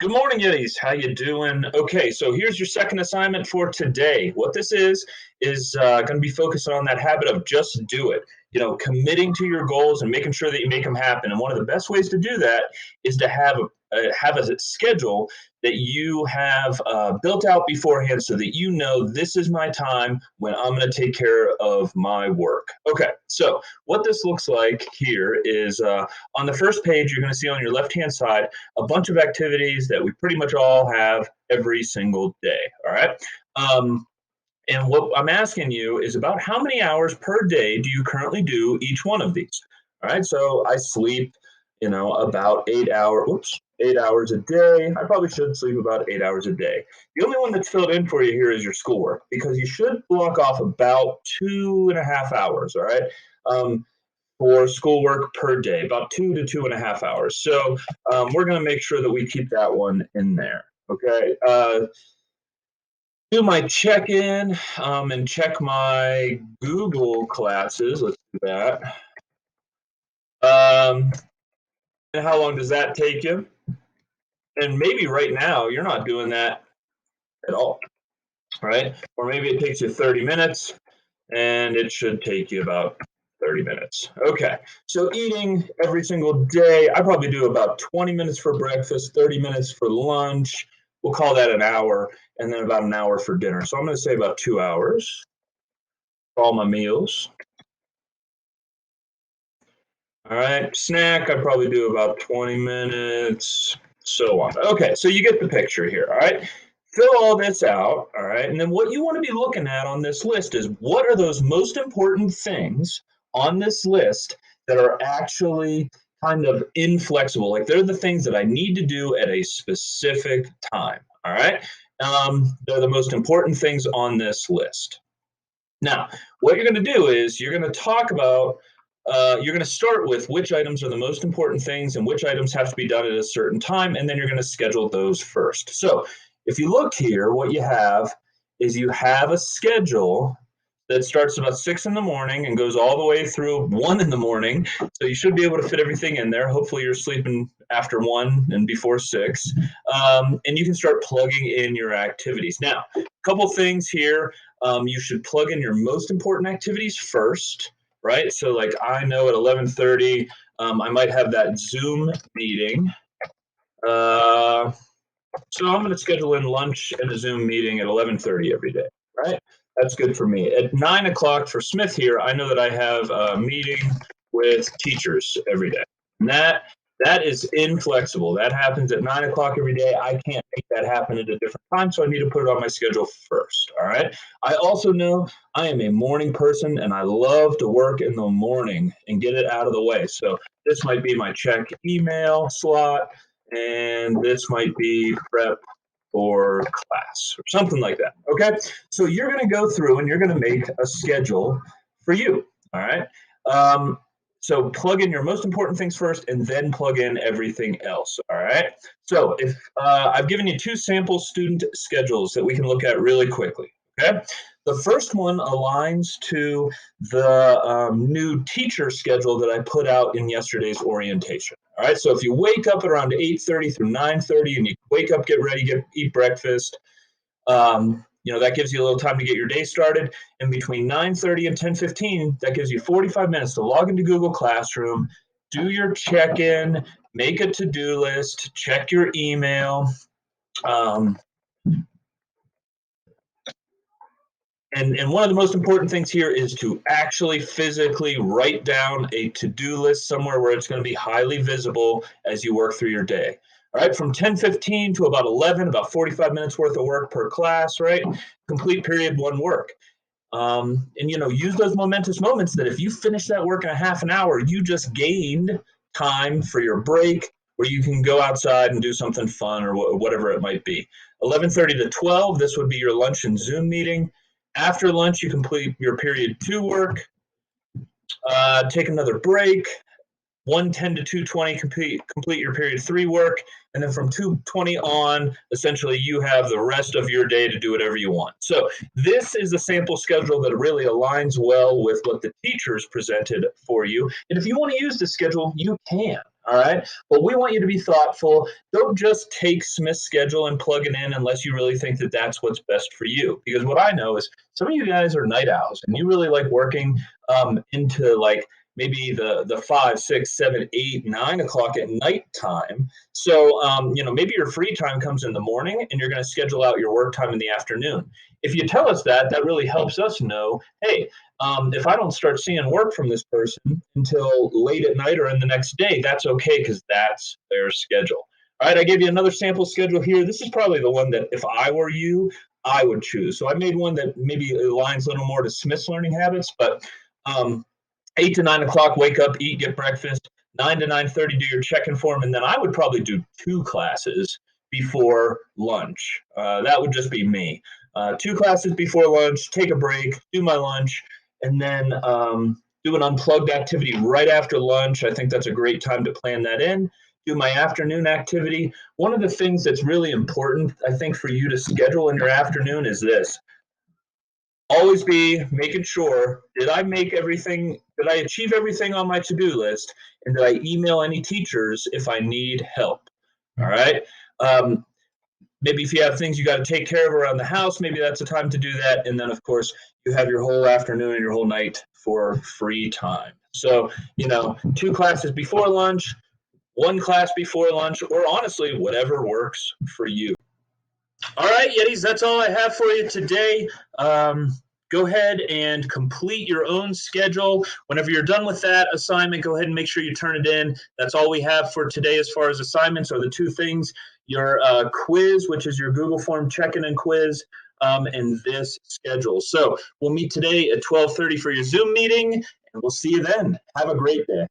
Good morning, Yetis. How you doing? Okay, so here's your second assignment for today. What this is going to be focusing on that habit of just do it. Committing to your goals and making sure that you make them happen. And one of the best ways to do that is to have a schedule that you have built out beforehand, so that you know this is my time when I'm going to take care of my work. Okay, so what this looks like here is on the first page, you're going to see on your left-hand side a bunch of activities that we pretty much all have every single day. All right. And what I'm asking you is about how many hours per day do you currently do each one of these? All right. So I sleep, about 8 hours. Oops, 8 hours a day. I probably should sleep about 8 hours a day. The only one that's filled in for you here is your schoolwork, because you should block off about 2.5 hours. All right. For schoolwork per day, about 2 to 2.5 hours. So we're going to make sure that we keep that one in there. Okay. Do my check-in and check my Google classes. Let's do that. And how long does that take you? And maybe right now you're not doing that at all, right? Or maybe it takes you 30 minutes and it should take you about 30 minutes. Okay, so eating every single day, I probably do about 20 minutes for breakfast, 30 minutes for lunch. We'll call that an hour, and then about an hour for dinner. So I'm going to say about 2 hours for all my meals. All right, snack, I probably do about 20 minutes, so on. Okay, so you get the picture here, all right? Fill all this out, all right? And then what you want to be looking at on this list is, what are those most important things on this list that are actually kind of inflexible? Like, they're the things that I need to do at a specific time, all right? They're the most important things on this list. Now, what you're going to do is you're going to talk about you're going to start with which items are the most important things and which items have to be done at a certain time, and then you're going to schedule those first. So if you look here, what you have is you have a schedule that starts about 6 in the morning and goes all the way through 1 in the morning. So you should be able to fit everything in there. Hopefully you're sleeping after 1 and before 6. And you can start plugging in your activities. Now, a couple things here. You should plug in your most important activities first, right? So like, I know at 11:30, I might have that Zoom meeting. So I'm going to schedule in lunch and a Zoom meeting at 11:30 every day, right? That's good for me. At 9 o'clock for Smith here, I know that I have a meeting with teachers every day. And that is inflexible. That happens at 9 o'clock every day. I can't make that happen at a different time, so I need to put it on my schedule first, all right? I also know I am a morning person, and I love to work in the morning and get it out of the way. So this might be my check email slot, and this might be prep for class or something like that. Okay, so you're going to go through and you're going to make a schedule for you. All right. So plug in your most important things first, and then plug in everything else. All right. So if I've given you 2 sample student schedules that we can look at really quickly. Okay. The first one aligns to the new teacher schedule that I put out in yesterday's orientation. All right, so if you wake up at around 8:30 through 9:30, and you wake up, get ready, eat breakfast, that gives you a little time to get your day started. And between 9:30 and 10:15, that gives you 45 minutes to log into Google Classroom, do your check-in, make a to-do list, check your email. And one of the most important things here is to actually physically write down a to-do list somewhere where it's going to be highly visible as you work through your day. All right, from 10:15 to about 11, about 45 minutes worth of work per class, right? Complete period 1 work. And use those momentous moments that if you finish that work in a half an hour, you just gained time for your break, where you can go outside and do something fun or whatever it might be. 11:30 to 12, this would be your lunch and Zoom meeting. After lunch, you complete your period 2 work, take another break. 1:10 to 2:20, complete your period 3 work, and then from 2:20 on, essentially you have the rest of your day to do whatever you want. So this is a sample schedule that really aligns well with what the teachers presented for you. And if you want to use this schedule, you can. All right. But we want you to be thoughtful. Don't just take Smith's schedule and plug it in unless you really think that that's what's best for you. Because what I know is some of you guys are night owls and you really like working into like maybe the 5, 6, 7, 8, 9 o'clock at night time. So, maybe your free time comes in the morning and you're going to schedule out your work time in the afternoon. If you tell us that, that really helps us know, hey, if I don't start seeing work from this person until late at night or in the next day, that's okay because that's their schedule. All right, I gave you another sample schedule here. This is probably the one that if I were you, I would choose. So I made one that maybe aligns a little more to Smith's learning habits, but 8 to 9 o'clock, wake up, eat, get breakfast. 9 to 9:30, do your check-in form, and then I would probably do 2 classes before lunch. That would just be me. 2 classes before lunch, take a break, do my lunch, and then do an unplugged activity right after lunch. I think that's a great time to plan that in. Do my afternoon activity. One of the things that's really important, I think, for you to schedule in your afternoon is this. Always be making sure, did I achieve everything on my to-do list? And did I email any teachers if I need help? All right. Maybe if you have things you got to take care of around the house, maybe that's the time to do that. And then, of course, you have your whole afternoon and your whole night for free time. So, 2 classes before lunch, 1 class before lunch, or honestly, whatever works for you. All right, Yetis, that's all I have for you today. Go ahead and complete your own schedule. Whenever you're done with that assignment, go ahead and make sure you turn it in. That's all we have for today as far as assignments are the 2 things, your quiz, which is your Google Form check-in and quiz, and this schedule. So we'll meet today at 12:30 for your Zoom meeting, and we'll see you then. Have a great day.